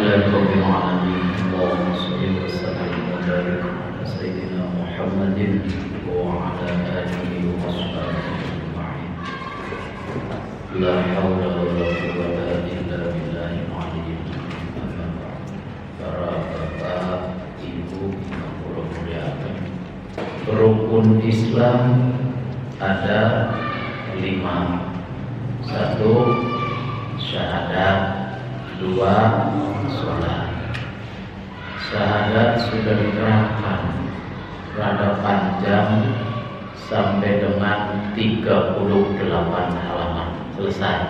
لله رب العالمين اللهم صل وسلم وبارك على سيدنا محمد وعلى آله وصحبه أجمعين لا حول ولا قوة إلا بالله العلي العظيم أما بعد. Para bapak, ibu yang muliakan, rukun Islam ada 5. 1. Syahadat. 2. Sholat. Syahadat sudah diterangkan rada panjang sampai dengan 38 halaman selesai,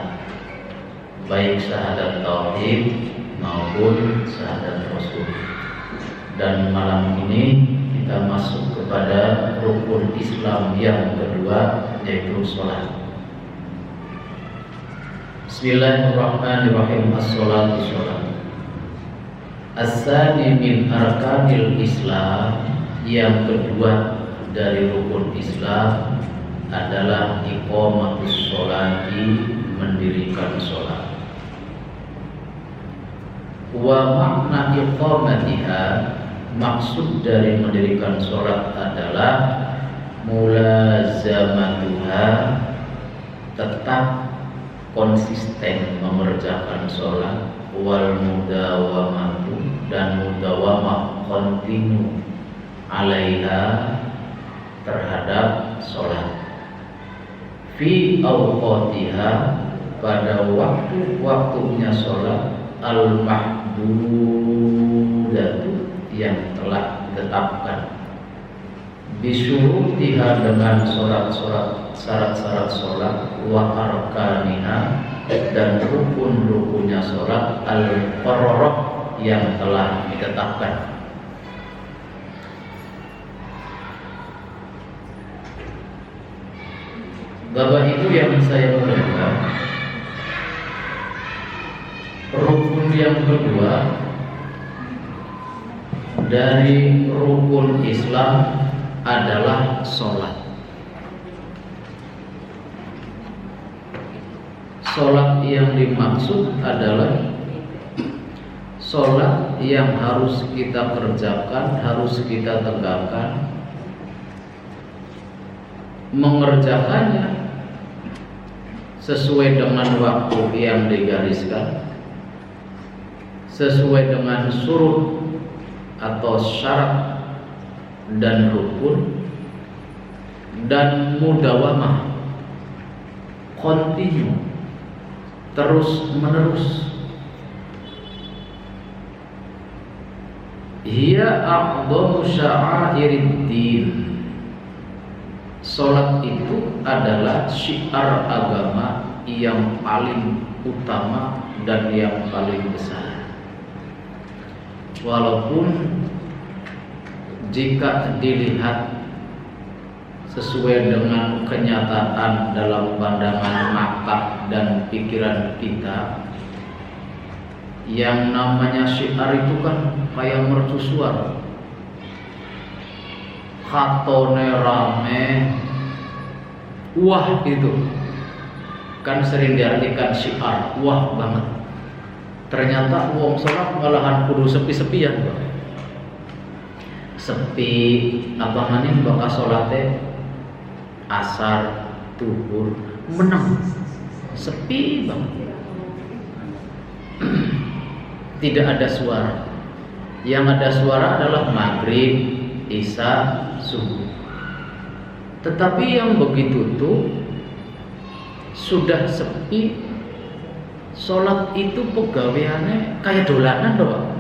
baik syahadat tauhid maupun syahadat rasul. Dan malam ini kita masuk kepada rukun Islam yang kedua, yaitu sholat. Bismillahirrahmanirrahim. As-sholatu sholat. As-sani min arkanil Islam. Yang kedua dari rukun Islam adalah iqamatus sholati, mendirikan sholat. Wa makna iqamatiha, maksud dari mendirikan sholat adalah mulazamatuha, tetap konsisten mengerjakan sholat, wal mudawamatu, dan mudawamah kontinu alaiha, terhadap sholat, fi awqatiha, pada waktu-waktunya sholat, al mahdudatu, yang telah ditetapkan, bisyurutiha, dengan syarat-syarat sholat, wa arkaniha, dan rukun-rukunnya sholat, al-qararah, yang telah ditetapkan. Bapak Ibu yang saya muliakan, rukun yang kedua dari rukun Islam adalah sholat. Sholat yang dimaksud adalah sholat yang harus kita kerjakan, harus kita tegakkan, mengerjakannya sesuai dengan waktu yang digariskan, sesuai dengan surut atau syarat dan rukun, dan mudawamah, kontinu, terus menerus. Hiya a'dhamu sya'airiddin. Salat itu adalah syiar agama yang paling utama dan yang paling besar. Walaupun jika dilihat sesuai dengan kenyataan dalam pandangan mata dan pikiran kita, yang namanya syiar itu kan kayak mercusuar, katone rame, wah, itu kan sering diartikan syiar, wah banget. Ternyata wong sholat malahan kudu sepi-sepian, Bang. Sepi apa maning bakal sholatnya asar, tuhur, menang, sepi banget. Tidak ada suara. Yang ada suara adalah maghrib, isya, subuh. Tetapi yang begitu tuh sudah sepi, sholat itu pegawaiannya kayak dolanan doang.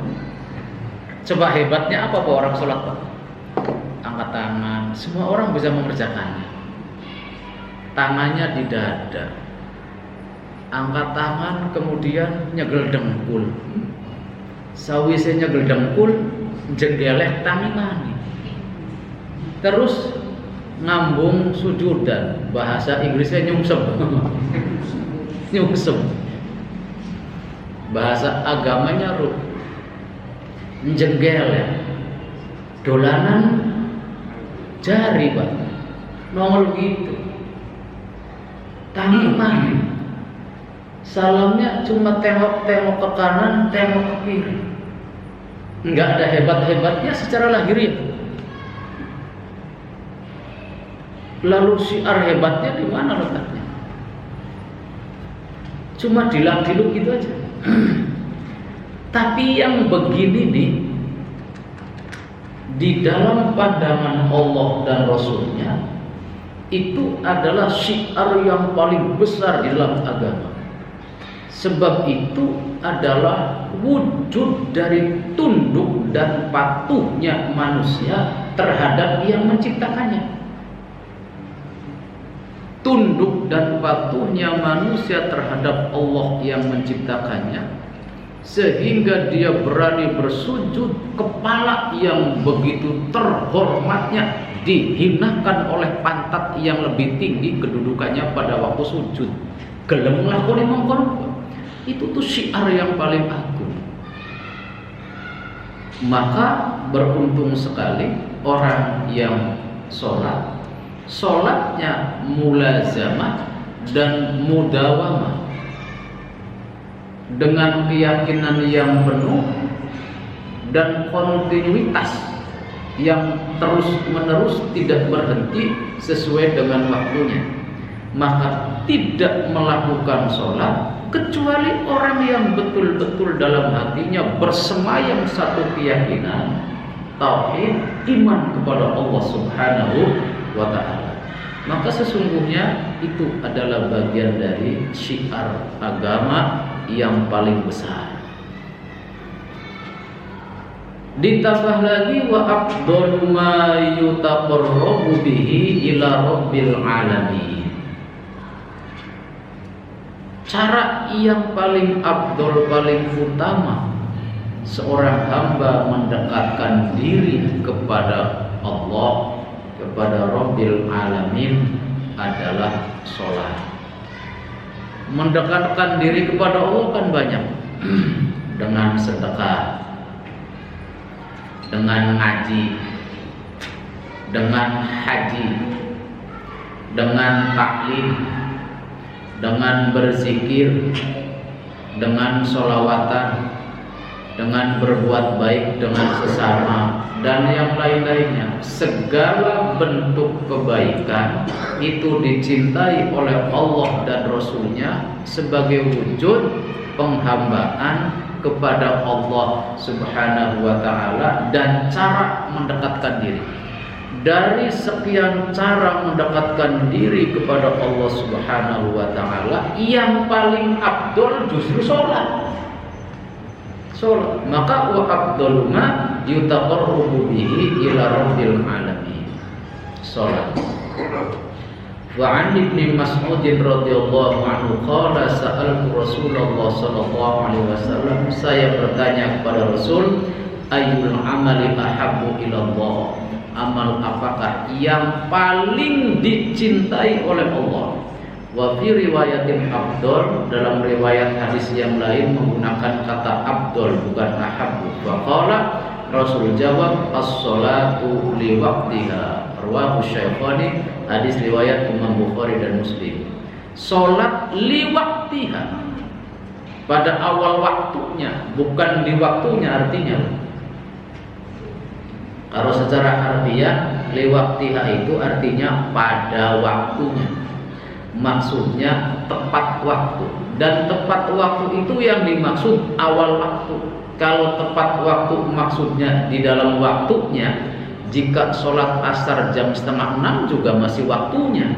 Coba hebatnya apa orang sholat, Pak? Angkat tangan, semua orang bisa mengerjakannya. Tangannya di dada, angkat tangan, kemudian nyegel dengkul. Sawise nyegel dengkul, jenggeleh tangan. Terus ngambung sujudan, bahasa Inggrisnya nyungsem. Nyungsem. Bahasa agamanya ruh. Jenggel ya. Dolanan jari, Pak. Nongol gitu. Tangan. Salamnya cuma tengok-tengok ke kanan, tengok ke kiri. Enggak ada hebat-hebatnya secara lahiriah. Lalu syiar hebatnya di mana letaknya? Cuma dilak-diluk gitu aja. Tapi yang begini nih, di dalam pandangan Allah dan Rasulnya, itu adalah syiar yang paling besar di dalam agama. Sebab itu adalah wujud dari tunduk dan patuhnya manusia terhadap yang menciptakannya. Tunduk dan patuhnya manusia terhadap Allah yang menciptakannya, sehingga dia berani bersujud, kepala yang begitu terhormatnya dihinakan oleh pantat yang lebih tinggi kedudukannya pada waktu sujud. Gelem nglakoni mongkon. Itu tuh syiar yang paling agung. Maka beruntung sekali orang yang sholatnya mulazamah dan mudawamah dengan keyakinan yang penuh dan kontinuitas yang terus menerus tidak berhenti sesuai dengan waktunya, maka tidak melakukan sholat kecuali orang yang betul-betul dalam hatinya bersemayam satu keyakinan tauhid, iman kepada Allah Subhanahu wa ta'ala. Maka sesungguhnya itu adalah bagian dari syiar agama yang paling besar. Ditambah lagi wa afdalu ma yutaqarrabu bihi ila rabbil alamin. Cara yang paling afdol, paling utama seorang hamba mendekatkan diri kepada Allah, kepada Rabbil Alamin adalah sholat. Mendekatkan diri kepada Allah kan banyak. Dengan sedekah, dengan ngaji, dengan haji, dengan taklim, dengan berzikir, dengan sholawatan, dengan berbuat baik dengan sesama, dan yang lain-lainnya. Segala bentuk kebaikan itu dicintai oleh Allah dan Rasulnya sebagai wujud penghambaan kepada Allah Subhanahu wa ta'ala dan cara mendekatkan diri. Dari sekian cara mendekatkan diri kepada Allah Subhanahu wa ta'ala, yang paling afdol justru sholat. Maka wa afdalu ma yutaqarrabu bihi ila rabbil alamin. Sholat. Wa an Ibnu Mas'ud radhiyallahu anhu qala sa'altu Rasulullah sallallahu alaihi wasallam, saya bertanya kepada Rasul, ayyul amali ahabbu ila Allah, amal apakah yang paling dicintai oleh Allah? Wa fi riwayatin afdal, dalam riwayat hadis yang lain menggunakan kata afdal bukan ahabbu. Wa qala, Rasul jawab, as-salatu li waqtiha. Rawahu Syaikhani, hadis riwayat Imam Bukhari dan Muslim. Salat li waqtiha, pada awal waktunya, bukan di waktunya artinya. Kalau secara harfiah li waqtiha itu artinya pada waktunya. Maksudnya tepat waktu, dan tepat waktu itu yang dimaksud awal waktu. Kalau tepat waktu maksudnya di dalam waktunya, jika sholat asar jam 5:30 juga masih waktunya,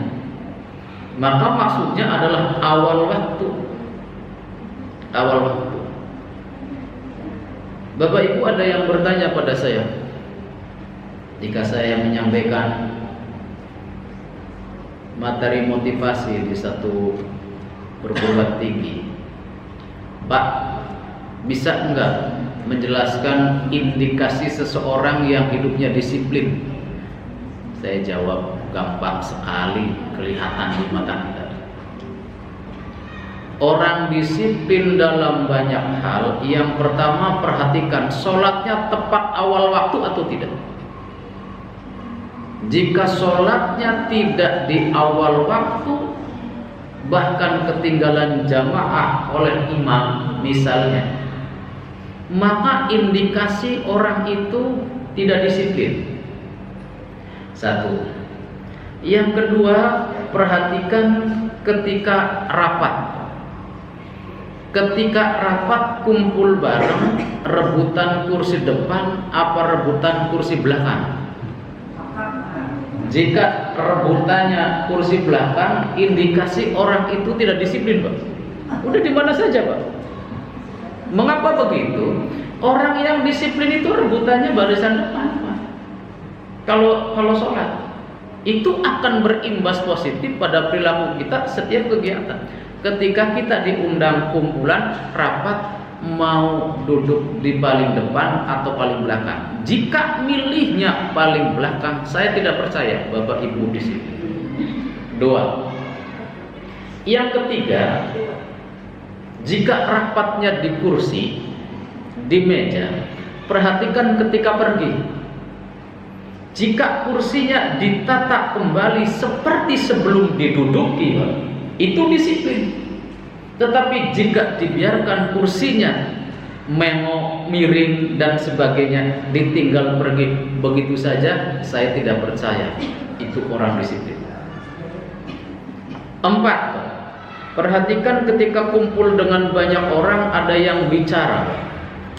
maka maksudnya adalah awal waktu. Awal waktu. Bapak Ibu, ada yang bertanya pada saya jika saya menyampaikan materi motivasi di satu perguruan tinggi, Pak, bisa enggak menjelaskan indikasi seseorang yang hidupnya disiplin? Saya jawab, gampang sekali, kelihatan di mata Anda. Orang disiplin dalam banyak hal. Yang pertama, perhatikan sholatnya tepat awal waktu atau tidak. Jika sholatnya tidak di awal waktu, bahkan ketinggalan jamaah oleh imam misalnya, maka indikasi orang itu tidak disiplin. Satu. Yang kedua, perhatikan ketika rapat. Ketika rapat kumpul bareng, rebutan kursi depan apa rebutan kursi belakang? Jika rebutannya kursi belakang, indikasi orang itu tidak disiplin, Pak. Udah di mana saja, Pak. Mengapa begitu? Orang yang disiplin itu rebutannya barisan depan, Pak. Kalau sholat, itu akan berimbas positif pada perilaku kita setiap kegiatan. Ketika kita diundang kumpulan rapat, mau duduk di paling depan atau paling belakang. Jika milihnya paling belakang, saya tidak percaya Bapak Ibu di sini. Dua. Yang ketiga, jika rapatnya di kursi, di meja, perhatikan ketika pergi. Jika kursinya ditata kembali seperti sebelum diduduki, itu disiplin. Tetapi jika dibiarkan kursinya mengok, miring dan sebagainya, ditinggal pergi begitu saja, saya tidak percaya itu orang disiplin. 4. Perhatikan ketika kumpul dengan banyak orang, ada yang bicara.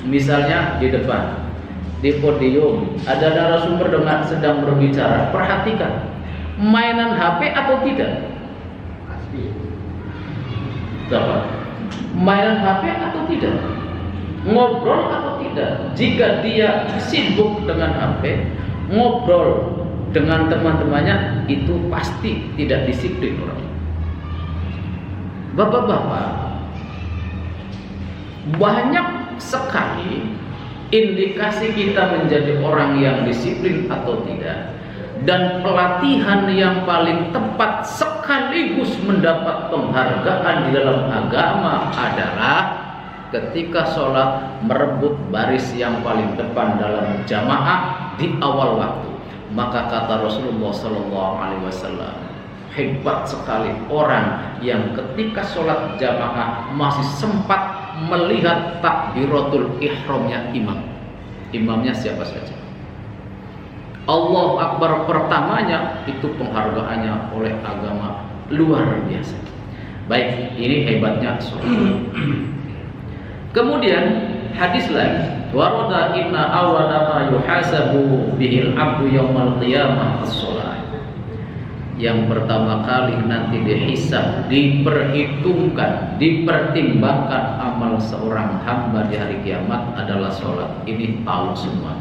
Misalnya di depan, di podium, ada narasumber sedang berbicara. Perhatikan, mainan HP atau tidak? Mainan HP atau tidak? Ngobrol atau tidak? Jika dia sibuk dengan HP, ngobrol dengan teman-temannya, itu pasti tidak disiplin orang. Bapak-bapak, banyak sekali indikasi kita menjadi orang yang disiplin atau tidak. Dan pelatihan yang paling tepat sekaligus mendapat penghargaan di dalam agama adalah ketika sholat merebut baris yang paling depan dalam jamaah di awal waktu. Maka kata Rasulullah SAW, hebat sekali orang yang ketika sholat jamaah masih sempat melihat takbiratul ihramnya imam. Imamnya siapa saja. Allahu Akbar pertamanya itu penghargaannya oleh agama luar biasa. Baik, ini hebatnya sholat. Kemudian hadis lain, warada inna awwala ma yuhasabu bihil abdu yaumal qiyamah as-shalah. Yang pertama kali nanti dihisab, diperhitungkan, dipertimbangkan amal seorang hamba di hari kiamat adalah sholat. Ini tahu semua.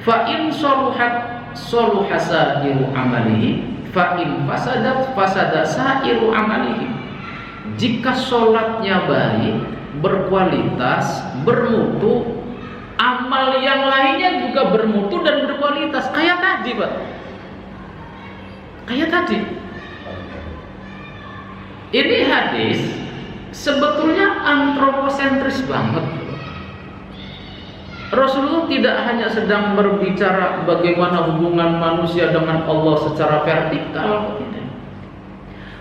Fa in soluhat soluha sa'iru amalihi, fa in fasadat fasada sa'iru amalihi. Jika sholatnya baik, berkualitas, bermutu, amal yang lainnya juga bermutu dan berkualitas. Kayak tadi, Pak. Kayak tadi. Ini hadis sebetulnya antroposentris banget. Rasulullah tidak hanya sedang berbicara bagaimana hubungan manusia dengan Allah secara vertikal,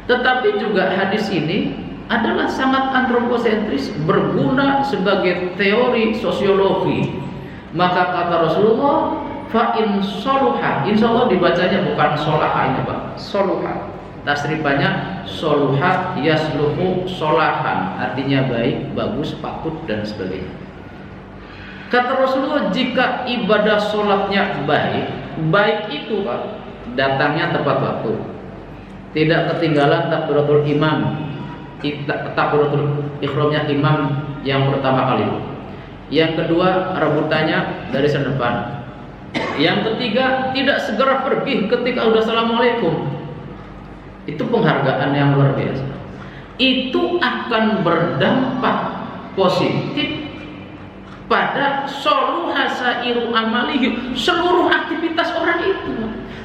tetapi juga hadis ini adalah sangat antroposentris, berguna sebagai teori sosiologi. Maka kata Rasulullah, fa in soluha, insya Allah dibacanya bukan solaha ini Pak, soluha. Tasrifannya soluha yasluhu solahan, artinya baik, bagus, patut dan sebagainya. Kata Rasulullah, jika ibadah sholatnya baik, baik itu Pak, datangnya tepat waktu, tidak ketinggalan takbiratul imam, takbiratul ihramnya imam yang pertama kali. Yang kedua, rebutannya dari depan. Yang ketiga, tidak segera pergi ketika udah assalamualaikum. Itu penghargaan yang luar biasa. Itu akan berdampak positif pada soluha sa'iru amalihi, seluruh aktivitas orang itu.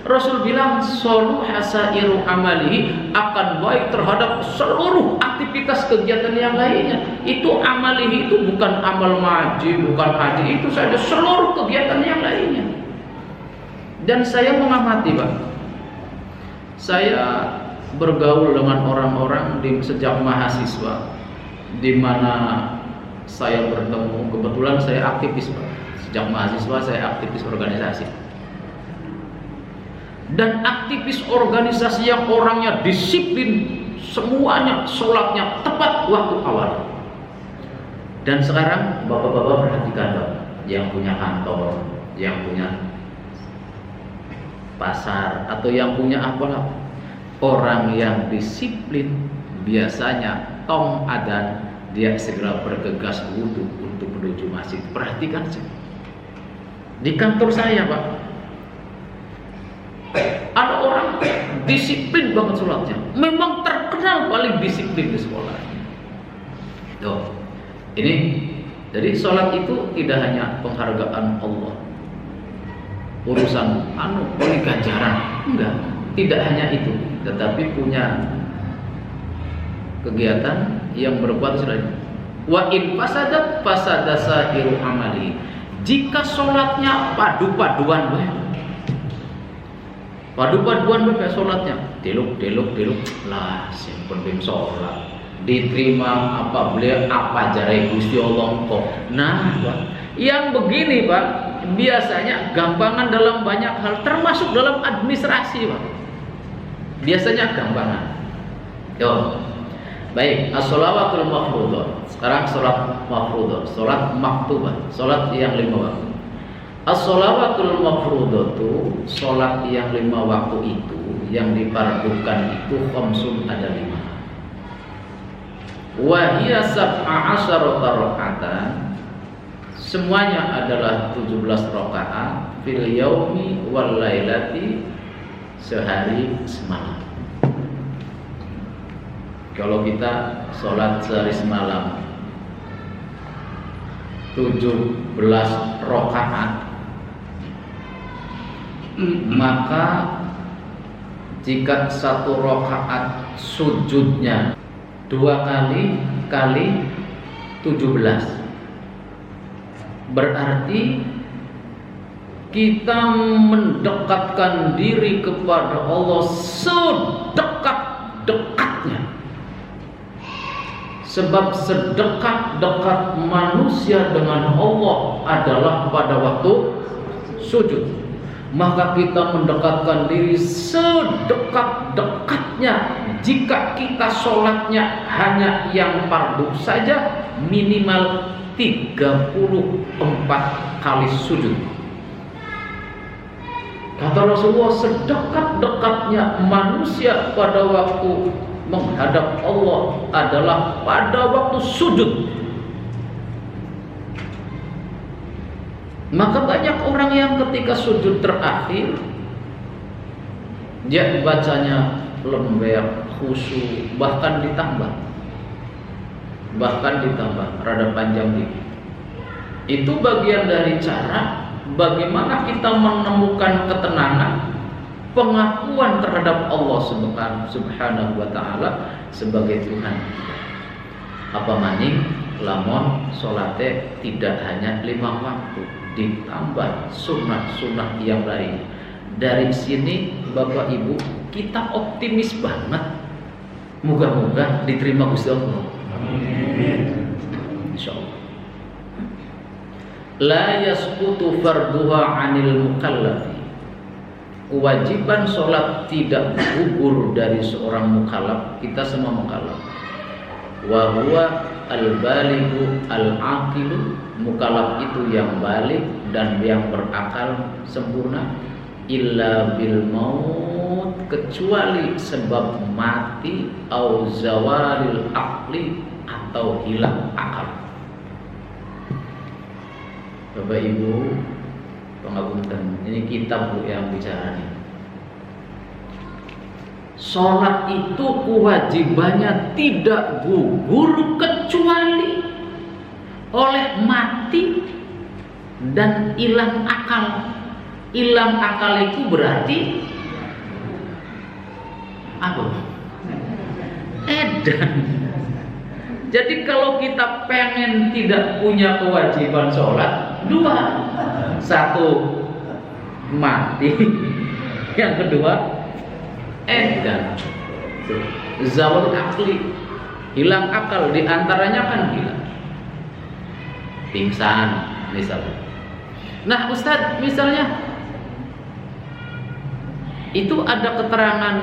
Rasul bilang soluha sa'iru amalihi akan baik terhadap seluruh aktivitas kegiatan yang lainnya. Itu amalihi itu bukan amal maji, bukan haji, itu saja seluruh kegiatan yang lainnya. Dan saya mengamati Pak, saya bergaul dengan orang-orang sejak mahasiswa, di mana saya bertemu, kebetulan saya aktivis Pak. Sejak mahasiswa saya aktivis organisasi. Dan aktivis organisasi yang orangnya disiplin, semuanya sholatnya tepat waktu awal. Dan sekarang bapak-bapak perhatikan Pak, yang punya kantor, yang punya pasar, atau yang punya apa, orang yang disiplin biasanya tong adzan dia segera bergegas wudhu untuk menuju masjid. Perhatikan sih, di kantor saya Pak, ada orang disiplin banget sholatnya, memang terkenal paling disiplin di sekolah. Tuh, ini jadi sholat itu tidak hanya penghargaan Allah, urusan ini ganjaran, enggak, tidak hanya itu, tetapi punya kegiatan yang berbuat selain. Wa in fasadat fasada sa'iru amali. Jika sholatnya padu-paduan bae, padu-paduan bae sholatnya, deluk lah simpun bim sholat diterima apa jare Gusti Allah kok. Nah Pak, yang begini Pak biasanya gampangan dalam banyak hal, termasuk dalam administrasi Pak, biasanya gampangan. Yo, baik, as-shalawatul mafruḍah. Sekarang sholat mafruḍah, sholat maktubah, sholat yang 5 waktu. As-shalawatul mafruḍah itu sholat yang 5 waktu itu, yang dipardukan itu khamsun, ada 5. Wa hiya sab'a asyarata raka'atan, semuanya adalah 17 rakaat, fil yaumi wal lailati, sehari semalam. Kalau kita sholat sehari semalam 17 rakaat, maka jika 1 rakaat sujudnya 2 kali 17, berarti kita mendekatkan diri kepada Allah sedekat-dekatnya. Sebab sedekat-dekat manusia dengan Allah adalah pada waktu sujud. Maka kita mendekatkan diri sedekat-dekatnya jika kita sholatnya hanya yang fardu saja, minimal 34 kali sujud. Kata Rasulullah, sedekat-dekatnya manusia pada waktu menghadap Allah adalah pada waktu sujud. Maka banyak orang yang ketika sujud terakhir dia bacanya lembar, khusyuk, bahkan ditambah rada panjang dikit. Itu bagian dari cara bagaimana kita menemukan ketenangan, pengakuan terhadap Allah Subhanahu wa ta'ala sebagai Tuhan. Apa maning lamun salate tidak hanya 5 waktu, ditambah sunnah-sunnah yang lain. Dari sini Bapak Ibu, kita optimis banget, moga-moga diterima Gusti Allah. Amin. Insyaallah. La yasqutu farduha 'anil mukallafi. Kewajiban sholat tidak gugur dari seorang mukallaf, kita semua mukallaf. Wa huwa al-balighu al-aqilu, mukallaf itu yang balik dan yang berakal sempurna, illa bil maut, kecuali sebab mati, au zawalil aqli, atau hilang akal. Bapak Ibu pengapunten, ini kitab Bu yang bicara nih. Sholat itu kewajibannya tidak gugur kecuali oleh mati dan hilang akal. Hilang akal itu berarti apa? Edan. Jadi kalau kita pengen tidak punya kewajiban sholat, 2, 1 mati, yang kedua edan. Zawal akli, hilang akal, diantaranya kan hilang pingsan misalnya. Nah Ustadz, misalnya itu ada keterangan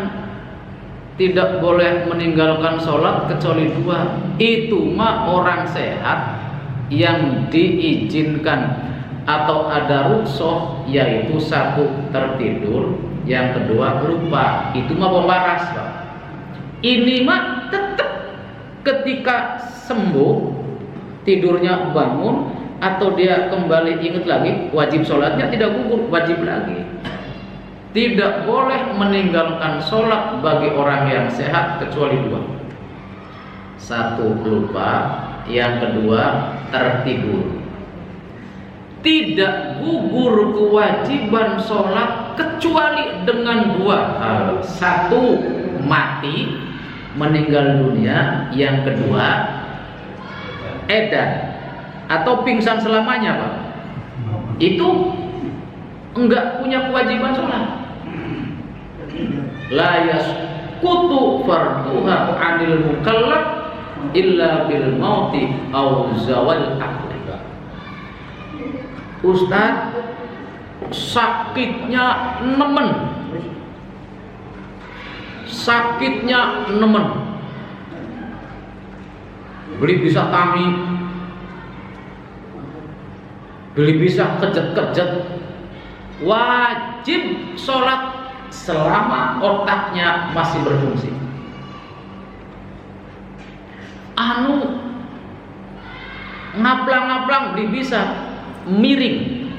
tidak boleh meninggalkan sholat kecuali dua. Itu mah orang sehat yang diizinkan atau ada rukhsah, yaitu satu tertidur, yang kedua lupa. Itu mah pemaras, Pak. Ini mah tetap ketika sembuh, tidurnya bangun atau dia kembali ingat lagi, wajib sholatnya tidak gugur, wajib lagi. Tidak boleh meninggalkan sholat bagi orang yang sehat kecuali dua. Satu lupa, yang kedua tertidur. Tidak gugur kewajiban sholat kecuali dengan dua hal. Satu mati, meninggal dunia. Yang kedua edan atau pingsan selamanya, Pak. Itu enggak punya kewajiban sholat. La yasqutu farduha 'anil mukallaf illa bil mauti aw zawal aqli. Ustaz, sakitnya nemen, beli bisa tami, beli bisa kejet-kejet, wajib sholat selama otaknya masih berfungsi. Ngaplang-ngaplang beli bisa, miring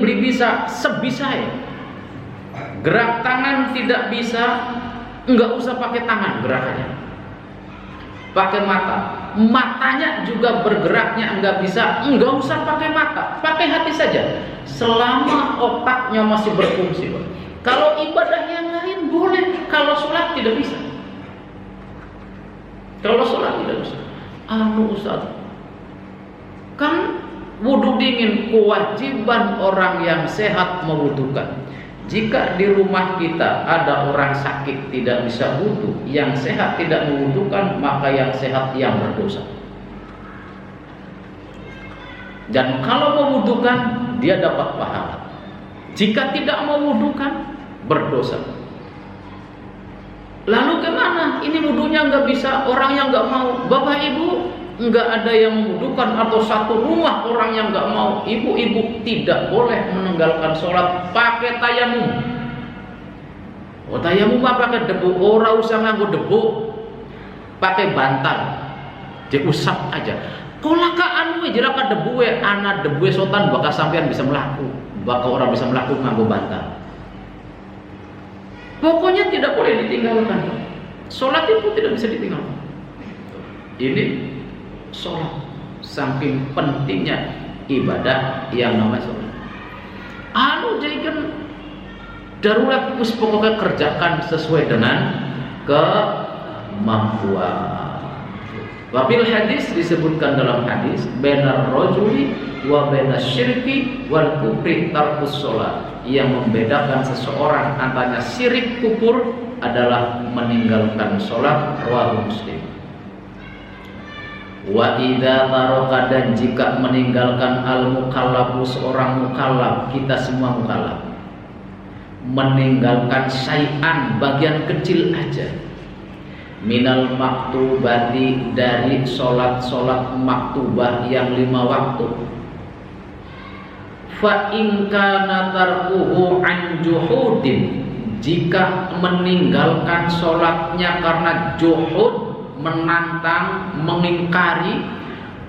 beli bisa sebisa ya. Gerak tangan tidak bisa, enggak usah pakai tangan gerakannya. Pakai matanya juga bergeraknya enggak bisa, enggak usah pakai mata, pakai hati saja. Selama otaknya masih berfungsi, Pak. Kalau ibadah yang lain boleh, kalau sholat tidak bisa. Kalau sholat tidak bisa. Ustaz, kan wudu dingin kewajiban orang yang sehat mewudukan. Jika di rumah kita ada orang sakit tidak bisa wudu, yang sehat tidak mewudukan, maka yang sehat yang berdosa. Dan kalau mewudukan, dia dapat pahala. Jika tidak mewudukan, berdosa. Lalu kemana? Ini wudunya nggak bisa, orang yang nggak mau. Bapak ibu nggak ada yang mewudukan, atau satu rumah orang yang nggak mau. Ibu-ibu tidak boleh meninggalkan sholat pakai tayamum. Tayamum apa? Pakai debu. Ora usah nganggo debu, pakai bantal, diusap aja. Kolaka anu jeraka debu anak debu sotan bakal sampean bisa melaku, bakal orang bisa melaku nganggo bantal. Pokoknya tidak boleh ditinggalkan. Sholat itu tidak bisa ditinggalkan. Ini sholat, saking pentingnya ibadah yang namanya sholat. Jadikan darurat, pokoknya kerjakan sesuai dengan kemampuan. Wabil hadis disebutkan dalam hadis, benar rojuli wa benar syirki wal kufri tarkus sholat. Yang membedakan seseorang antara syirik kufur adalah meninggalkan sholat. Rawahu Muslim. Wa idza taraka, dan jika meninggalkan al-mukallafu, seorang mukallaf, kita semua mukallaf, meninggalkan syai'an, bagian kecil aja, minal maktubati, dari sholat maktubah yang 5 waktu, fa in kana tarkuhu an juhudin, jika meninggalkan sholatnya karena juhud, menantang, mengingkari,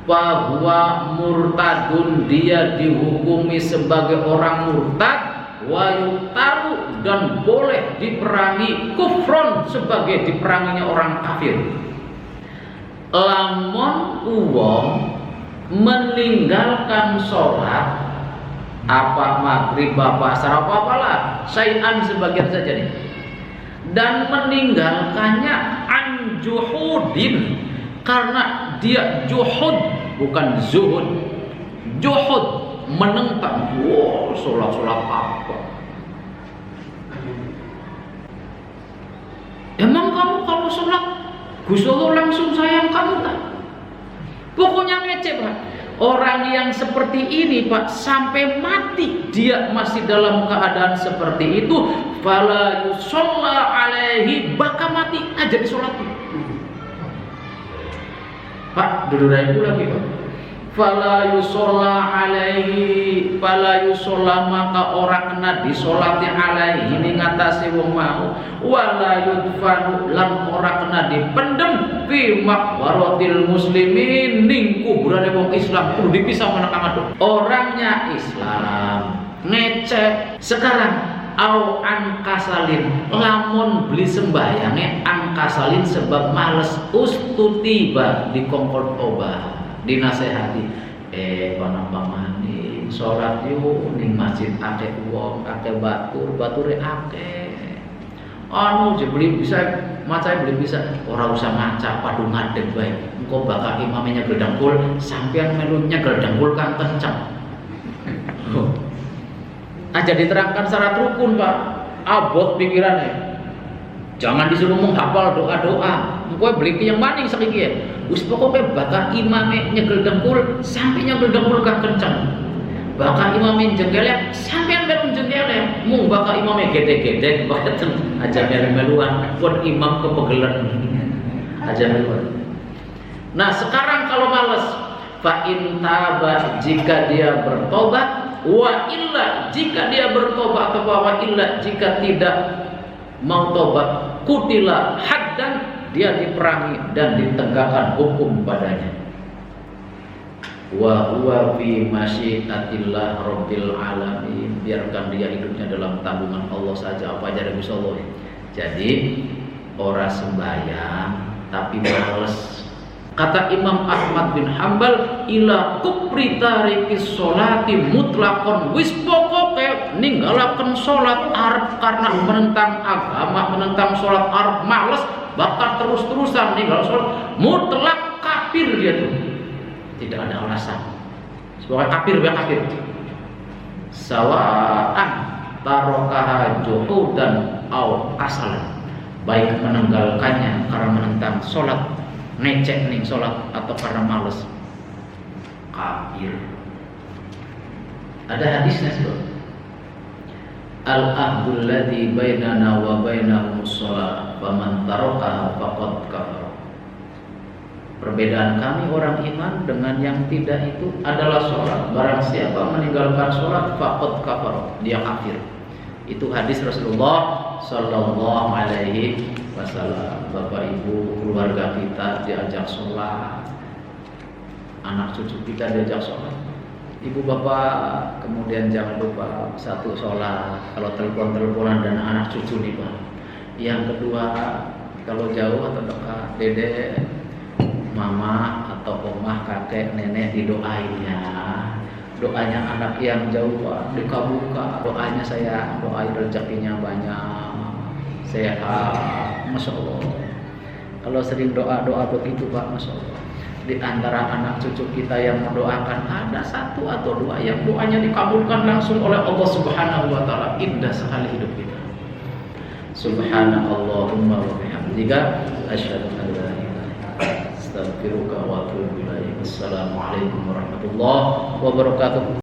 bahwa murtadun, dia dihukumi sebagai orang murtad, wa yutaru, dan boleh diperangi, kufron, sebagai diperanginya orang kafir. Lamun uwong meninggalkan sholat, apa maghrib, apa asar, apa apalah, syai'an sebagian saja nih, dan meninggalkannya an juhudin, karena dia juhud, bukan zuhud. Juhud, menentang. Sholat apa? Emang kamu kalau sholat Gusti Allah langsung sayang kamu tak? Pokoknya ngecek Pak. Orang yang seperti ini Pak, sampai mati dia masih dalam keadaan seperti itu, fala yusalla alaihi, bakal mati aja disolati. Pak, dudurai lagi Pak. Fala yusalla alaihi, fala yusalla, maka orang kena disolati alaihi ini ngatasi wong mau, wala yudfanu, lan orang kena dipendem fi maqbaratil muslimin, ning kuburane wong Islam kudu dipisah menakang orangnya Islam ngecek sekarang au angkasalin, lamun beli sembayange angkasalin sebab males, ustutiba dikongkol obat dinasehati, panambah maning sholat yuk ning masjid akeh wong akeh bature akeh anu je beli bisa maca beli bisa ora usah maca padu ngadeg bae engko bakal imamnya nyegel dengkul sampean melu nyegel dengkul kang kenceng. Aja diterangkan syarat rukun Pak, abot pikirannya. Jangan disuruh menghafal doa-doa. Engko beli yang maning sakiki ya. Wis pokoke bakal imame nyegel dengkul sampai nyegel dengkul kang kenceng. Bakal imame jenggele sampean melu jenggele. Mung bakal imame gede-gede baten aja melu-meluan pun imam kepegelen. Aja meluan. Nah, sekarang kalau malas, fa in taba, jika dia bertobat, wa illa, jika dia bertobat, atau wa illa, jika tidak mau tobat, kutila haddan, dia diperangi dan ditegakkan hukum padanya. Wa huwa fi masyiatillah rabbil alamin, biarkan dia hidupnya dalam tanggungan Allah saja, apa aja Nabi sallallahu. Jadi orang sembahyang tapi males. Kata Imam Ahmad bin Hambal, ila kupri tarikis sholati mutlakon, wis pokoke ninggalaken sholat arep karena menentang agama, menentang sholat arep males, bakal terus-terusan ninggal sholat, mutlak kafir dia tuh, tidak ada alasan. Sebagai kafir, biar kafir. Sawaan tarokaha juhudan au kasalan, baik meninggalkannya karena menentang sholat, necek ning sholat, atau karena males, kafir. Ada hadisnya sih. Al-ahdul ladzi bainana wa bainahumus shalah faman tarakaha faqad kafara. Perbedaan kami orang iman dengan yang tidak itu adalah sholat. Barang siapa meninggalkan sholat faqad kafara, dia kafir. Itu hadis Rasulullah sallallahu alaihi wasallam. Bapak ibu keluarga kita diajak sholat, anak cucu kita diajak sholat. Ibu bapak kemudian jangan lupa satu sholat, kalau telepon-teleponan dan anak cucu nih Pak. Yang kedua, kalau jauh atau dekat, dede, mama atau omah, kakek, nenek didoainnya. Doanya anak yang jauh Pak dikabulkan. Doanya saya doain rezekinya banyak, sehat, masya Allah. Kalau sering doa-doa begitu Pak, masya Allah. Di antara anak cucu kita yang mendoakan ada satu atau dua yang doanya dikabulkan langsung oleh Allah Subhanahu wa taala. Indah sekali hidup kita. Subhanallahumma wa bihamdika asyhadu an la ilaha illa anta astaghfiruka wa atubu ilaik. Assalamualaikum warahmatullahi wabarakatuh.